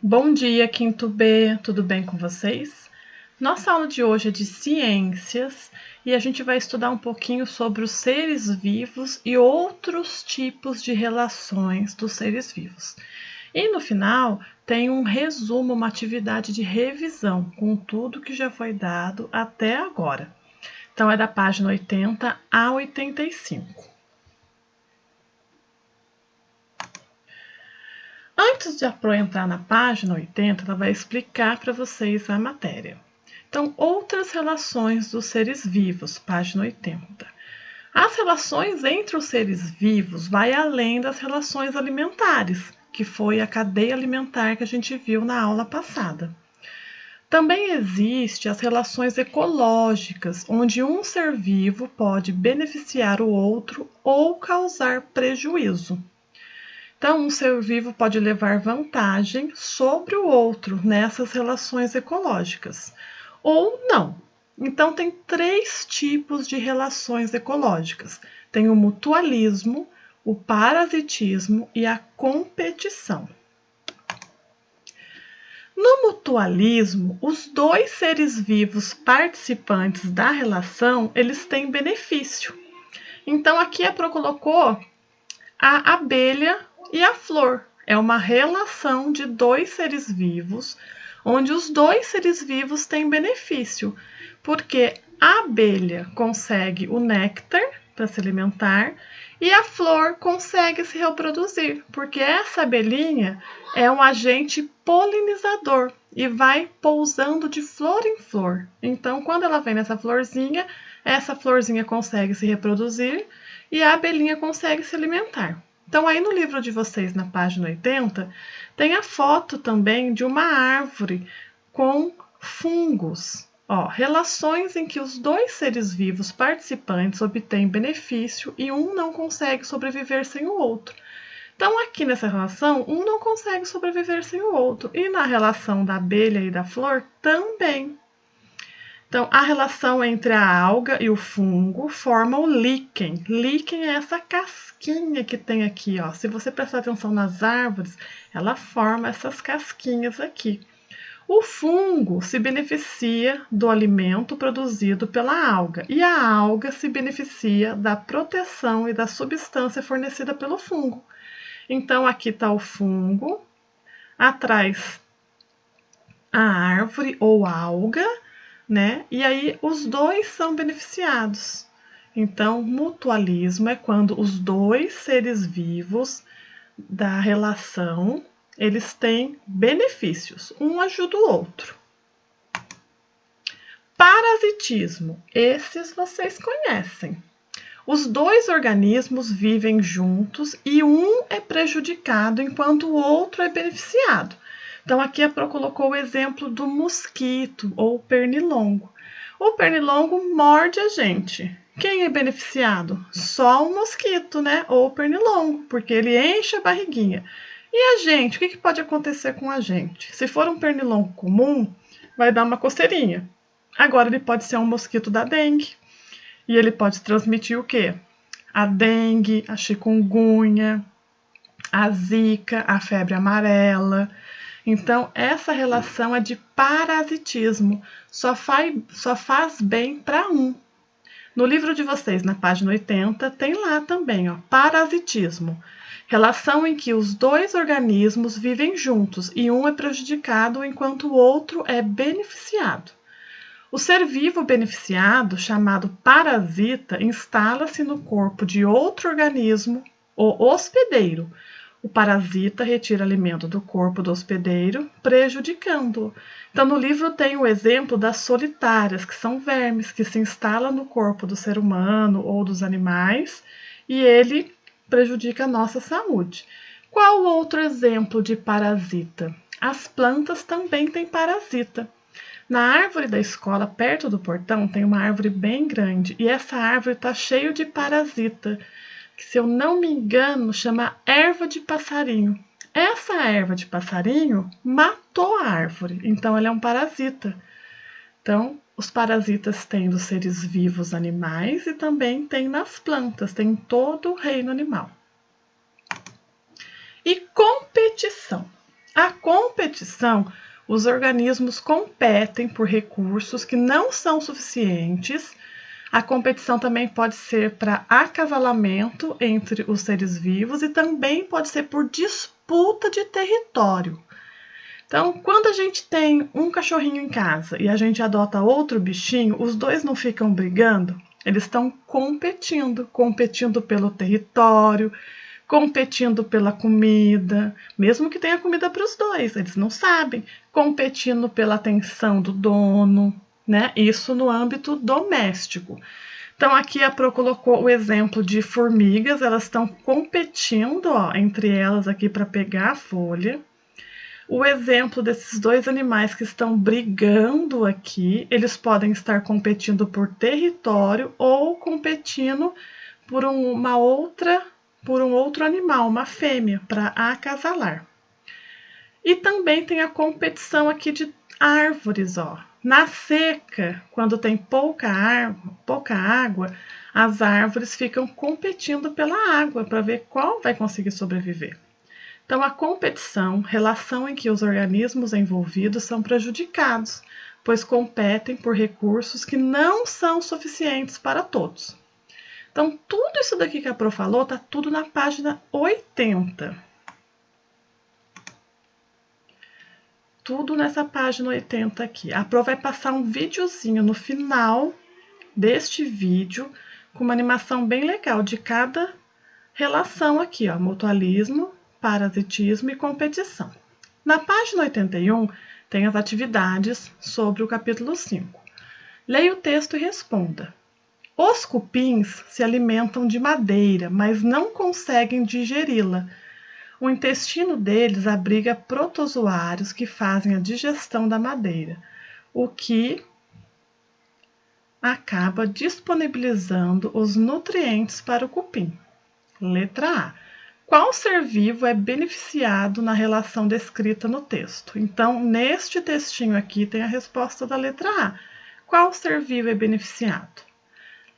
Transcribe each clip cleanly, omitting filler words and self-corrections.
Bom dia, quinto B, tudo bem com vocês? Nossa aula de hoje é de ciências e a gente vai estudar um pouquinho sobre os seres vivos e outros tipos de relações dos seres vivos. E no final tem um resumo, uma atividade de revisão com tudo que já foi dado até agora. Então é da página 80 a 85. Antes de entrar na página 80, ela vai explicar para vocês a matéria. Então, outras relações dos seres vivos, página 80. As relações entre os seres vivos vai além das relações alimentares, que foi a cadeia alimentar que a gente viu na aula passada. Também existe as relações ecológicas, onde um ser vivo pode beneficiar o outro ou causar prejuízo. Então, um ser vivo pode levar vantagem sobre o outro nessas relações ecológicas, ou não. Então, tem três tipos de relações ecológicas. Tem o mutualismo, o parasitismo e a competição. No mutualismo, os dois seres vivos participantes da relação, eles têm benefício. Então, aqui a Pro colocou a abelha e a flor. É uma relação de dois seres vivos, onde os dois seres vivos têm benefício, porque a abelha consegue o néctar para se alimentar e a flor consegue se reproduzir, porque essa abelhinha é um agente polinizador e vai pousando de flor em flor. Então, quando ela vem nessa florzinha, essa florzinha consegue se reproduzir e a abelhinha consegue se alimentar. Então, aí no livro de vocês, na página 80, tem a foto também de uma árvore com fungos. Relações em que os dois seres vivos participantes obtêm benefício e um não consegue sobreviver sem o outro. Então, aqui nessa relação, um não consegue sobreviver sem o outro. E na relação da abelha e da flor, também. Então, a relação entre a alga e o fungo forma o líquen. Líquen é essa casquinha que tem aqui, ó. Se você prestar atenção nas árvores, ela forma essas casquinhas aqui. O fungo se beneficia do alimento produzido pela alga e a alga se beneficia da proteção e da substância fornecida pelo fungo. Então, aqui está o fungo, atrás a árvore ou alga, né? E aí os dois são beneficiados. Então, mutualismo é quando os dois seres vivos da relação, eles têm benefícios, um ajuda o outro. Parasitismo, esses vocês conhecem. Os dois organismos vivem juntos e um é prejudicado enquanto o outro é beneficiado. Então, aqui a Pro colocou o exemplo do mosquito ou pernilongo. O pernilongo morde a gente. Quem é beneficiado? Só o mosquito, né? Ou o pernilongo, porque ele enche a barriguinha. E a gente? O que pode acontecer com a gente? Se for um pernilongo comum, vai dar uma coceirinha. Agora, ele pode ser um mosquito da dengue. E ele pode transmitir o quê? A dengue, a chikungunya, a zika, a febre amarela. Então, essa relação é de parasitismo, só faz bem para um. No livro de vocês, na página 80, tem lá também, ó, parasitismo. Relação em que os dois organismos vivem juntos e um é prejudicado enquanto o outro é beneficiado. O ser vivo beneficiado, chamado parasita, instala-se no corpo de outro organismo, o hospedeiro. O parasita retira alimento do corpo do hospedeiro, prejudicando-o. Então, no livro tem o exemplo das solitárias, que são vermes que se instalam no corpo do ser humano ou dos animais e ele prejudica a nossa saúde. Qual o outro exemplo de parasita? As plantas também têm parasita. Na árvore da escola, perto do portão, tem uma árvore bem grande e essa árvore está cheia de parasita, que, se eu não me engano, chama erva de passarinho. Essa erva de passarinho matou a árvore, então ela é um parasita. Então, os parasitas têm dos seres vivos animais e também tem nas plantas, tem em todo o reino animal. E competição. A competição, os organismos competem por recursos que não são suficientes. A competição também pode ser para acasalamento entre os seres vivos e também pode ser por disputa de território. Então, quando a gente tem um cachorrinho em casa e a gente adota outro bichinho, os dois não ficam brigando, eles estão competindo pelo território, competindo pela comida, mesmo que tenha comida para os dois, eles não sabem, competindo pela atenção do dono, né? Isso no âmbito doméstico. Então, aqui a Pro colocou o exemplo de formigas, elas estão competindo, ó, entre elas aqui para pegar a folha. O exemplo desses dois animais que estão brigando aqui, eles podem estar competindo por território ou competindo por um outro animal, uma fêmea, para acasalar. E também tem a competição aqui de árvores, ó. Na seca, quando tem pouca água, as árvores ficam competindo pela água para ver qual vai conseguir sobreviver. Então, a competição, relação em que os organismos envolvidos são prejudicados, pois competem por recursos que não são suficientes para todos. Então, tudo isso daqui que a Pro falou está tudo na página 80. Tudo nessa página 80 aqui. A Pro vai passar um videozinho no final deste vídeo com uma animação bem legal de cada relação aqui, ó, mutualismo, parasitismo e competição. Na página 81 tem as atividades sobre o capítulo 5. Leia o texto e responda. Os cupins se alimentam de madeira, mas não conseguem digeri-la. O intestino deles abriga protozoários que fazem a digestão da madeira, o que acaba disponibilizando os nutrientes para o cupim. Letra A. Qual ser vivo é beneficiado na relação descrita no texto? Então, neste textinho aqui tem a resposta da letra A. Qual ser vivo é beneficiado?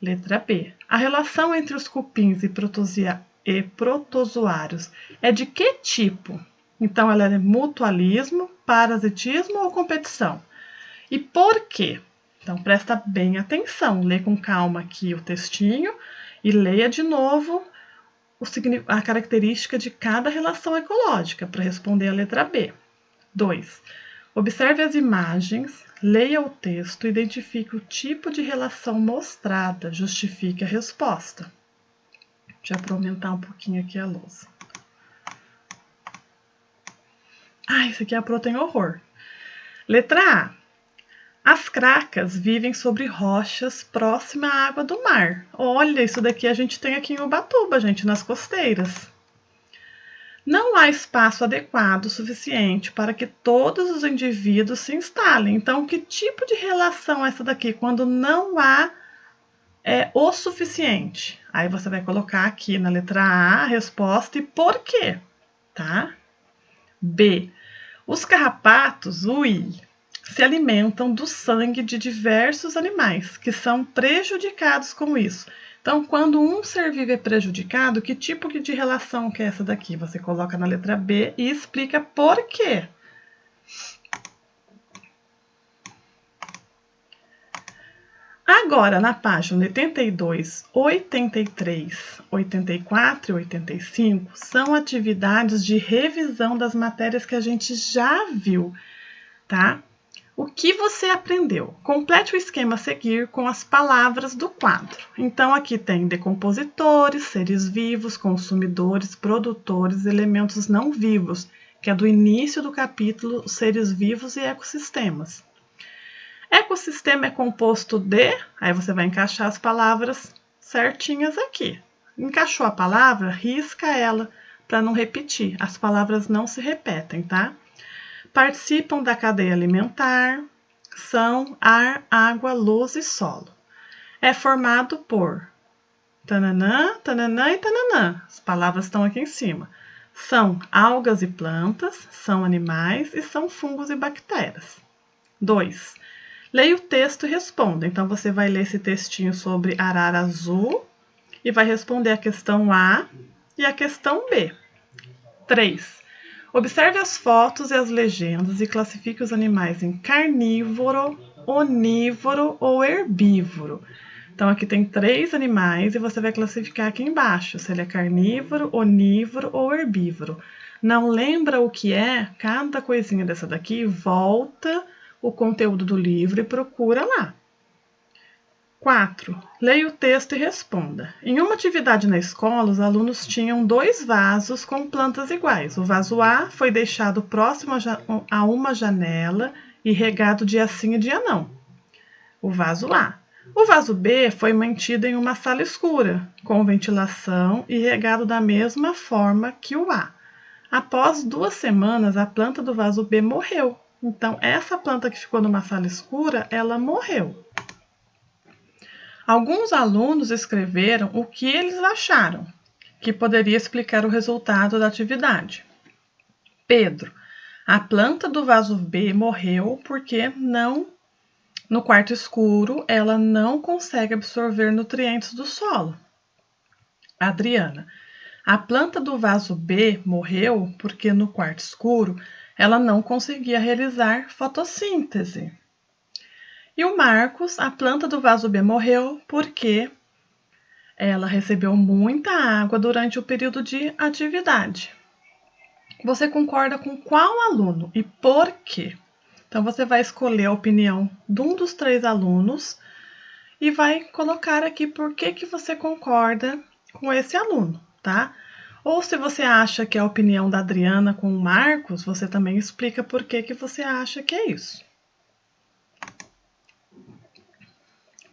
Letra B. A relação entre os cupins e protozoários é de que tipo? Então, ela é mutualismo, parasitismo ou competição? E por quê? Então, presta bem atenção. Lê com calma aqui o textinho e leia de novo a característica de cada relação ecológica para responder a letra B. 2. Observe as imagens, leia o texto, identifique o tipo de relação mostrada, justifique a resposta. Deixa eu aumentar um pouquinho aqui a luz. Isso aqui a Pro tem horror. Letra A. As cracas vivem sobre rochas próximas à água do mar. Olha, isso daqui a gente tem aqui em Ubatuba, gente, nas costeiras. Não há espaço adequado suficiente para que todos os indivíduos se instalem. Então, que tipo de relação é essa daqui quando não há o suficiente? Aí você vai colocar aqui na letra A a resposta e por quê, tá? B. Os carrapatos, se alimentam do sangue de diversos animais, que são prejudicados com isso. Então, quando um ser vivo é prejudicado, que tipo de relação que é essa daqui? Você coloca na letra B e explica por quê. Agora, na página 82, 83, 84 e 85, são atividades de revisão das matérias que a gente já viu, tá? O que você aprendeu? Complete o esquema a seguir com as palavras do quadro. Então, aqui tem decompositores, seres vivos, consumidores, produtores, elementos não vivos, que é do início do capítulo Seres Vivos e Ecossistemas. Ecossistema é composto de... Aí você vai encaixar as palavras certinhas aqui. Encaixou a palavra, risca ela para não repetir. As palavras não se repetem, tá? Participam da cadeia alimentar, são ar, água, luz e solo. É formado por tananã, tananã e tananã. As palavras estão aqui em cima. São algas e plantas, são animais e são fungos e bactérias. 2. Leia o texto e responda. Então, você vai ler esse textinho sobre arara azul e vai responder a questão A e a questão B. 3. Observe as fotos e as legendas e classifique os animais em carnívoro, onívoro ou herbívoro. Então, aqui tem 3 animais e você vai classificar aqui embaixo, se ele é carnívoro, onívoro ou herbívoro. Não lembra o que é cada coisinha dessa daqui? Volta o conteúdo do livro e procura lá. 4. Leia o texto e responda. Em uma atividade na escola, os alunos tinham 2 vasos com plantas iguais. O vaso A foi deixado próximo a uma janela e regado dia sim e dia não. O vaso A. O vaso B foi mantido em uma sala escura, com ventilação e regado da mesma forma que o A. Após 2 semanas, a planta do vaso B morreu. Então, essa planta que ficou numa sala escura, ela morreu. Alguns alunos escreveram o que eles acharam, que poderia explicar o resultado da atividade. Pedro, a planta do vaso B morreu porque no quarto escuro ela não consegue absorver nutrientes do solo. Adriana, a planta do vaso B morreu porque no quarto escuro ela não conseguia realizar fotossíntese. E o Marcos, a planta do vaso B morreu porque ela recebeu muita água durante o período de atividade. Você concorda com qual aluno e por quê? Então, você vai escolher a opinião de um dos 3 alunos e vai colocar aqui por que você concorda com esse aluno, tá? Ou se você acha que é a opinião da Adriana com o Marcos, você também explica por que você acha que é isso.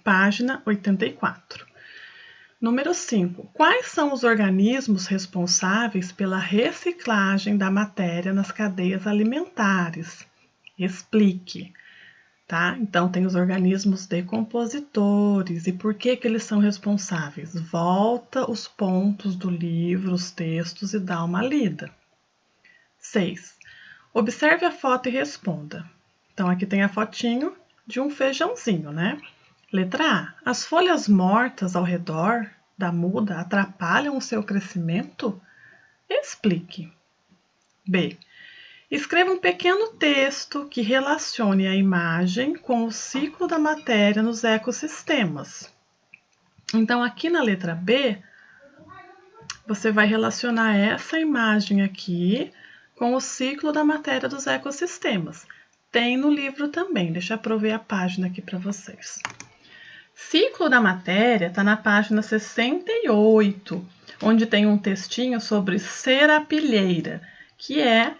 Página 84. Número 5. Quais são os organismos responsáveis pela reciclagem da matéria nas cadeias alimentares? Explique. Tá? Então, tem os organismos decompositores. E por que eles são responsáveis? Volta os pontos do livro, os textos e dá uma lida. 6. Observe a foto e responda. Então, aqui tem a fotinho de um feijãozinho, né? Letra A. As folhas mortas ao redor da muda atrapalham o seu crescimento? Explique. B. Escreva um pequeno texto que relacione a imagem com o ciclo da matéria nos ecossistemas. Então, aqui na letra B, você vai relacionar essa imagem aqui com o ciclo da matéria dos ecossistemas. Tem no livro também, deixa eu prover a página aqui para vocês. Ciclo da matéria está na página 68, onde tem um textinho sobre serapilheira, que é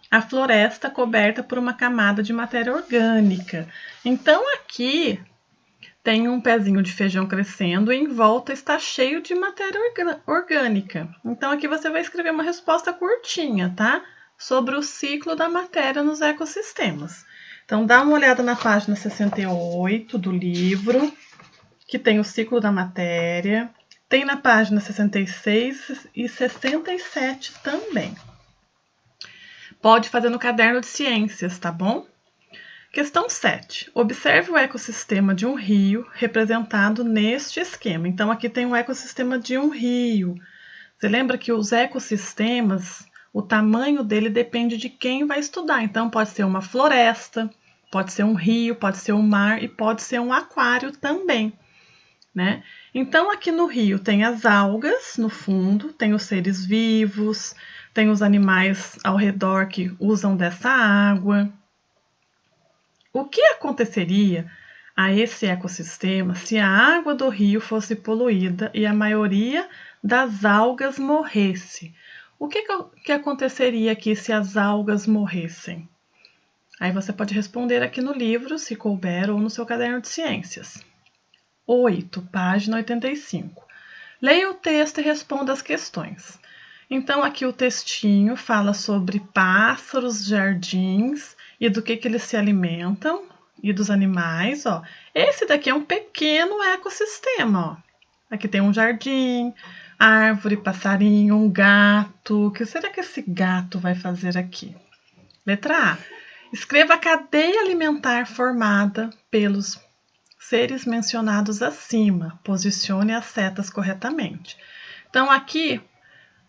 a floresta coberta por uma camada de matéria orgânica. Então, aqui tem um pezinho de feijão crescendo e em volta está cheio de matéria orgânica. Então, aqui você vai escrever uma resposta curtinha, tá? Sobre o ciclo da matéria nos ecossistemas. Então, dá uma olhada na página 68 do livro, que tem o ciclo da matéria. Tem na página 66 e 67 também. Pode fazer no caderno de ciências, tá bom? Questão 7. Observe o ecossistema de um rio representado neste esquema. Então, aqui tem um ecossistema de um rio. Você lembra que os ecossistemas, o tamanho dele depende de quem vai estudar. Então, pode ser uma floresta, pode ser um rio, pode ser um mar e pode ser um aquário também, né? Então, aqui no rio tem as algas no fundo, tem os seres vivos, tem os animais ao redor que usam dessa água. O que aconteceria a esse ecossistema se a água do rio fosse poluída e a maioria das algas morresse? O que aconteceria aqui se as algas morressem? Aí você pode responder aqui no livro, se couber, ou no seu caderno de ciências. 8, página 85. Leia o texto e responda as questões. Então, aqui o textinho fala sobre pássaros, jardins e do que eles se alimentam e dos animais, ó. Esse daqui é um pequeno ecossistema, ó. Aqui tem um jardim, árvore, passarinho, um gato. O que será que esse gato vai fazer aqui? Letra A. Escreva a cadeia alimentar formada pelos seres mencionados acima. Posicione as setas corretamente. Então, aqui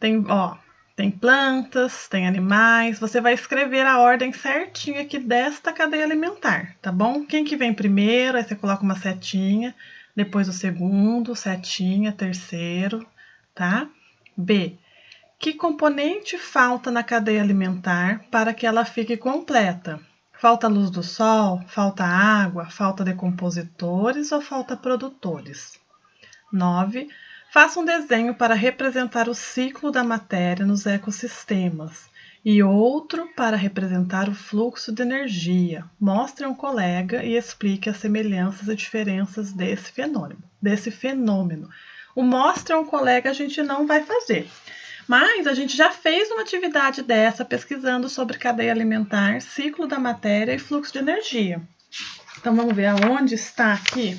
tem, ó, Tem plantas, tem animais. Você vai escrever a ordem certinha aqui desta cadeia alimentar, tá bom? Quem que vem primeiro, aí você coloca uma setinha, depois o segundo, setinha, terceiro, tá? B. Que componente falta na cadeia alimentar para que ela fique completa? Falta luz do sol, falta água, falta decompositores ou falta produtores? 9. Faça um desenho para representar o ciclo da matéria nos ecossistemas e outro para representar o fluxo de energia. Mostre a um colega e explique as semelhanças e diferenças desse fenômeno. O mostre a um colega a gente não vai fazer. Mas a gente já fez uma atividade dessa pesquisando sobre cadeia alimentar, ciclo da matéria e fluxo de energia. Então vamos ver aonde está aqui.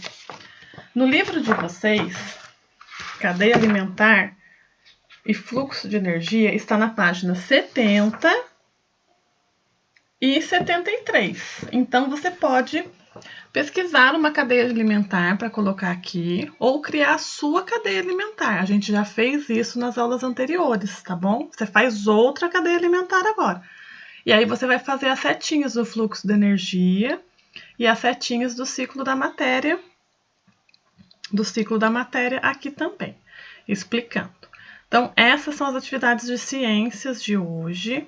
No livro de vocês, cadeia alimentar e fluxo de energia, está na página 70 e 73. Então você pode pesquisar uma cadeia alimentar para colocar aqui ou criar a sua cadeia alimentar. A gente já fez isso nas aulas anteriores, tá bom? Você faz outra cadeia alimentar agora. E aí você vai fazer as setinhas do fluxo de energia e as setinhas do ciclo da matéria, aqui também, explicando. Então, essas são as atividades de ciências de hoje.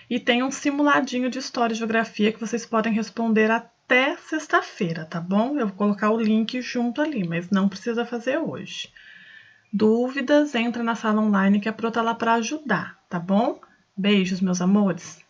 E tem um simuladinho de história e geografia que vocês podem responder até sexta-feira, tá bom? Eu vou colocar o link junto ali, mas não precisa fazer hoje. Dúvidas, entra na sala online que a Pro tá lá para ajudar, tá bom? Beijos, meus amores!